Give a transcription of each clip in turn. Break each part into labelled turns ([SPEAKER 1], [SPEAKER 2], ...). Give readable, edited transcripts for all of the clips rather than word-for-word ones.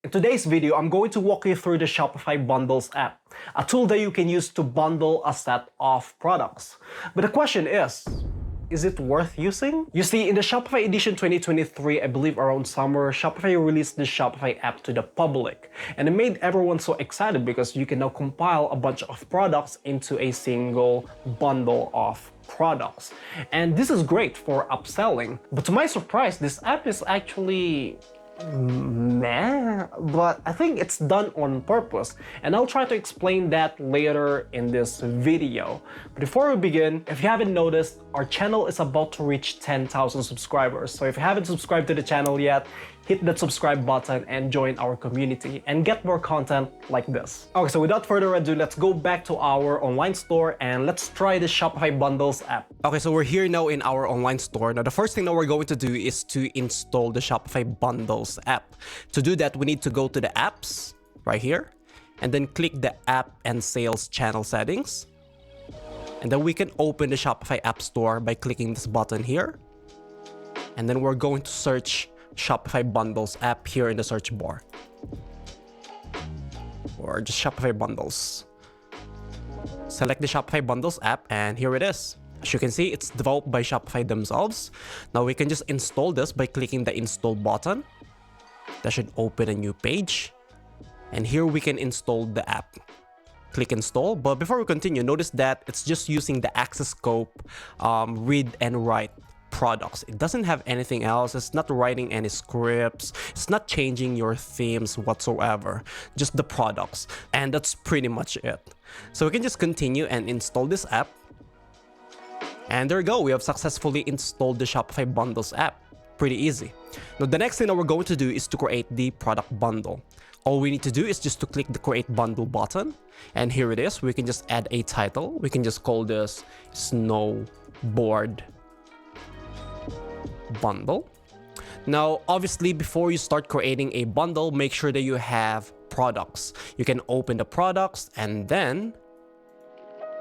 [SPEAKER 1] In today's video, I'm going to walk you through the Shopify Bundles app, a tool that you can use to bundle a set of products. But the question is it worth using? You see, in the Shopify Edition 2023, I believe around summer, Shopify released the Shopify app to the public. And it made everyone so excited because you can now compile a bunch of products into a single bundle of products. And this is great for upselling. But to my surprise, this app is actually meh, but I think it's done on purpose, and I'll try to explain that later in this video. But before we begin, if you haven't noticed, our channel is about to reach 10,000 subscribers. So if you haven't subscribed to the channel yet, hit that subscribe button and join our community and get more content like this. Okay, so without further ado, let's go back to our online store and let's try the Shopify Bundles app. Okay, so we're here now in our online store. Now, the first thing that we're going to do is to install the Shopify Bundles app. To do that, we need to go to the apps right here and then click the app and sales channel settings. And then we can open the Shopify App Store by clicking this button here. And then we're going to search Shopify Bundles app here in the search bar, or just Shopify Bundles. Select the Shopify Bundles app and here it is. As you can see, it's developed by Shopify themselves. Now we can just install this by clicking the install button. That should open a new page, and here we can install the app. Click install, but before we continue, notice that it's just using the access scope read and write products. It doesn't have anything else. It's not writing any scripts. It's not changing your themes whatsoever. Just the products. And that's pretty much it. So we can just continue and install this app. And there we go. We have successfully installed the Shopify Bundles app. Pretty easy. Now, the next thing that we're going to do is to create the product bundle. All we need to do is just to click the create bundle button. And here it is. We can just add a title. We can just call this snowboard bundle. Now, obviously, before you start creating a bundle, make sure that you have products. You can open the products and then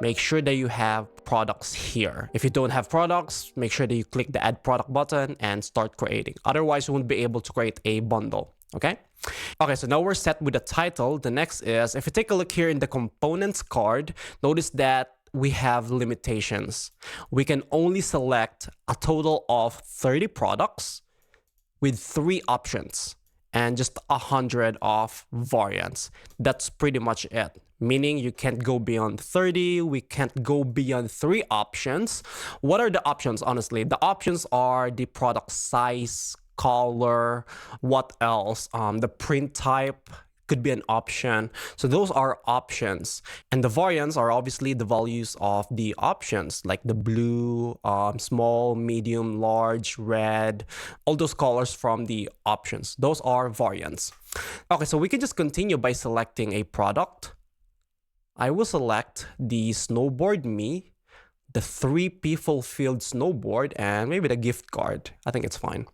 [SPEAKER 1] make sure that you have products here. If you don't have products, make sure that you click the add product button and start creating. Otherwise, you won't be able to create a bundle. Okay, so now we're set with the title. The next is, if you take a look here in the components card, notice that we have limitations. We can only select a total of 30 products with 3 options and just 100 of variants. That's pretty much it. Meaning you can't go beyond 30. We can't go beyond 3 options. What are the options? Honestly, the options are the product size, color, what else? The print type could be an option. So those are options. And the variants are obviously the values of the options, like the blue, small, medium, large, red, all those colors from the options. Those are variants. Okay, so we can just continue by selecting a product. I will select the Snowboard Me, the 3P Fulfilled Snowboard, and maybe the gift card. I think it's fine.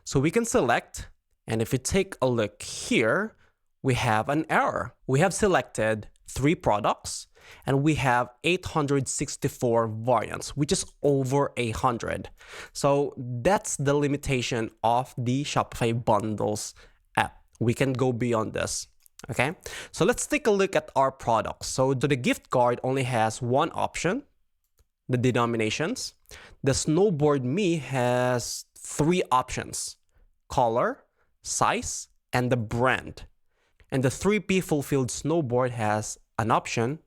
[SPEAKER 1] So we can select, and if you take a look here, we have an error. We have selected 3 products and we have 864 variants, which is over 100. So that's the limitation of the Shopify Bundles app. We can go beyond this. Okay, so let's take a look at our products. So the gift card only has 1 option, the denominations. The Snowboard Me has 3 options, color, size, and the brand. And the 3P Fulfilled Snowboard has an option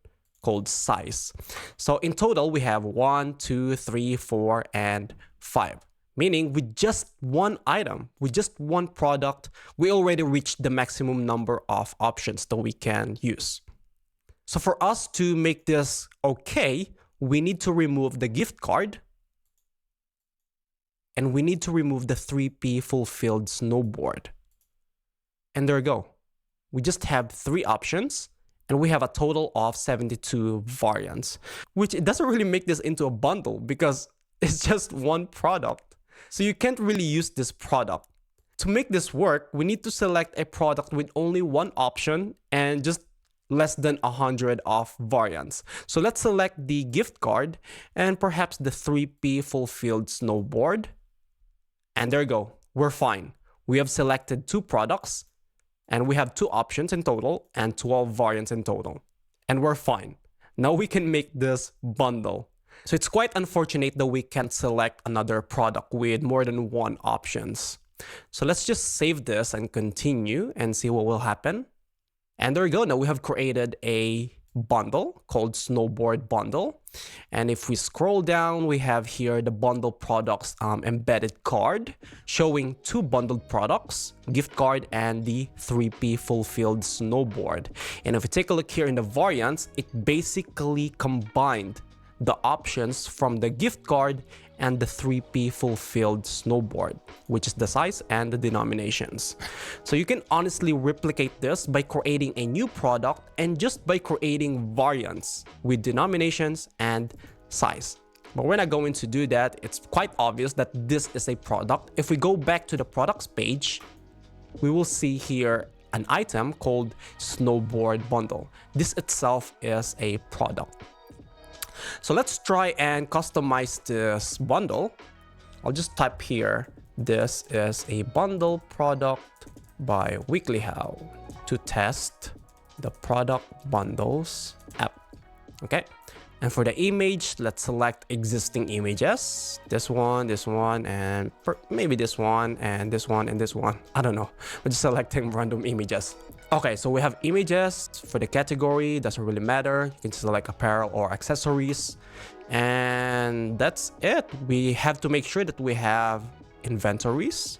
[SPEAKER 1] called size. So in total, we have 1, 2, 3, 4, and 5. Meaning with just 1 item, with just 1 product, we already reached the maximum number of options that we can use. So for us to make this okay, we need to remove the gift card and we need to remove the 3P Fulfilled Snowboard. And there we go. We just have 3 options and we have a total of 72 variants, which it doesn't really make this into a bundle because it's just 1 product. So you can't really use this product. To make this work, we need to select a product with only 1 option and just less than 100 of variants. So let's select the gift card and perhaps the 3P Fulfilled Snowboard. And there you go. We're fine. We have selected 2 products And we have 2 options in total and 12 variants in total. And we're fine. Now we can make this bundle. So it's quite unfortunate that we can't select another product with more than 1 options. So let's just save this and continue and see what will happen. And there we go. Now we have created a bundle called Snowboard Bundle. And if we scroll down, we have here the bundle products embedded card showing 2 bundled products, gift card and the 3P fulfilled snowboard. And if we take a look here in the variants, it basically combined the options from the gift card and the 3P fulfilled snowboard, which is the size and the denominations. So you can honestly replicate this by creating a new product and just by creating variants with denominations and size. But we're not going to do that. It's quite obvious that this is a product. If we go back to the products page, we will see here an item called Snowboard Bundle. This itself is a product. So let's try and customize this bundle. I'll just type here, this is a bundle product by WeeklyHow to test the product bundles app. Okay. And for the image, let's select existing images. This one, and maybe this one, and this one, and this one. I don't know. We're just selecting random images. Okay, so we have images for the category, doesn't really matter. You can select apparel or accessories. And that's it. We have to make sure that we have inventories.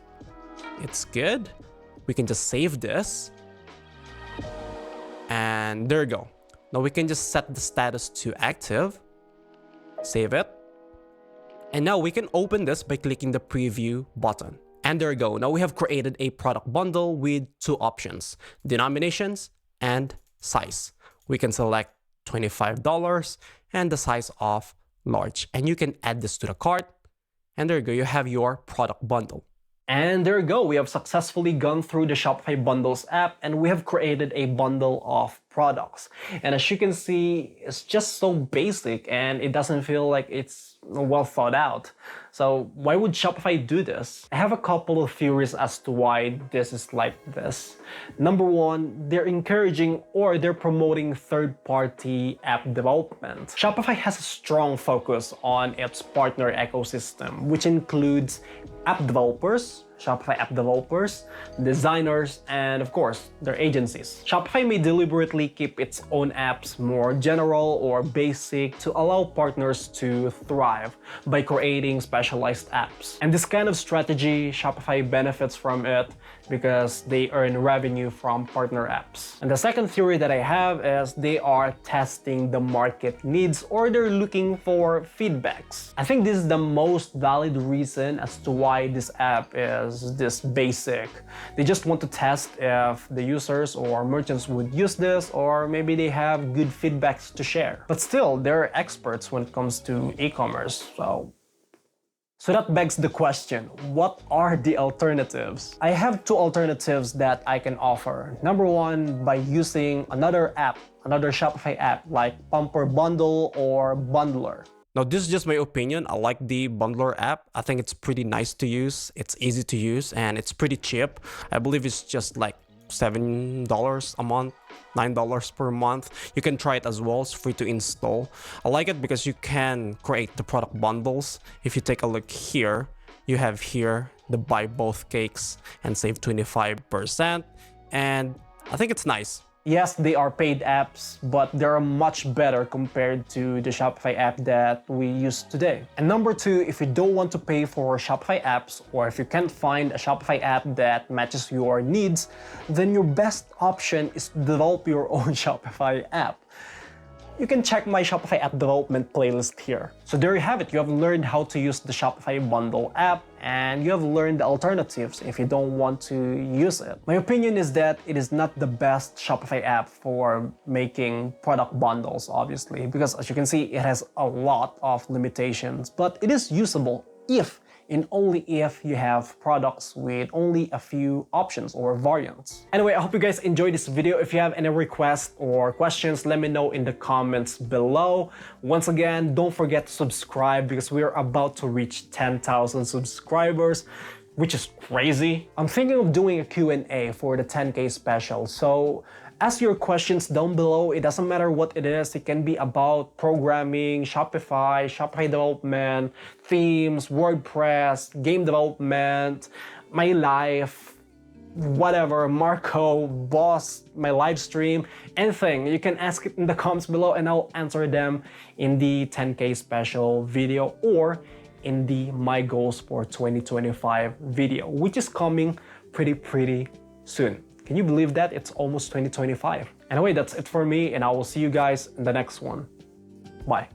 [SPEAKER 1] It's good. We can just save this. And there you go. Now we can just set the status to active. Save it. And now we can open this by clicking the preview button. And there you go. Now we have created a product bundle with 2 options, denominations and size. We can select $25 and the size of large. And you can add this to the cart. And there you go. You have your product bundle. And there you go. We have successfully gone through the Shopify Bundles app and we have created a bundle of products. And as you can see, it's just so basic and it doesn't feel like it's well thought out. So why would Shopify do this? I have a couple of theories as to why this is like this. Number 1, they're encouraging or they're promoting third-party app development. Shopify has a strong focus on its partner ecosystem, which includes app developers, Shopify app developers, designers, and of course, their agencies. Shopify may deliberately keep its own apps more general or basic to allow partners to thrive by creating specialized apps. And this kind of strategy, Shopify benefits from it because they earn revenue from partner apps. And the second theory that I have is they are testing the market needs or they're looking for feedbacks. I think this is the most valid reason as to why this app is this basic. They just want to test if the users or merchants would use this, or maybe they have good feedbacks to share. But still, they're experts when it comes to e-commerce, So that begs the question, what are the alternatives? I have 2 alternatives that I can offer. Number 1, by using another app, another Shopify app like Pumper Bundle or Bundler. Now, this is just my opinion. I like the Bundler app. I think it's pretty nice to use. It's easy to use and it's pretty cheap. I believe it's just like $7 a month, $9 per month. You can try it as well. It's free to install. I like it because you can create the product bundles. If you take a look here, you have here the buy both cakes and save 25%. And I think it's nice. Yes, they are paid apps, but they're much better compared to the Shopify app that we use today. And number 2, if you don't want to pay for Shopify apps, or if you can't find a Shopify app that matches your needs, then your best option is to develop your own Shopify app. You can check my Shopify app development playlist here. So there you have it. You have learned how to use the Shopify Bundle app and you have learned the alternatives if you don't want to use it. My opinion is that it is not the best Shopify app for making product bundles, obviously, because as you can see, it has a lot of limitations, but it is usable if and only if you have products with only a few options or variants. Anyway, I hope you guys enjoyed this video. If you have any requests or questions, let me know in the comments below. Once again, don't forget to subscribe because we are about to reach 10,000 subscribers. which is crazy. I'm thinking of doing a Q&A for the 10K special. So ask your questions down below. It doesn't matter what it is. It can be about programming, Shopify development, themes, WordPress, game development, my life, whatever, Marco, boss, my live stream, anything. You can ask it in the comments below and I'll answer them in the 10K special video or in the My Goals for 2025 video, which is coming pretty soon. Can you believe that? It's almost 2025. Anyway, that's it for me and I will see you guys in the next one. Bye.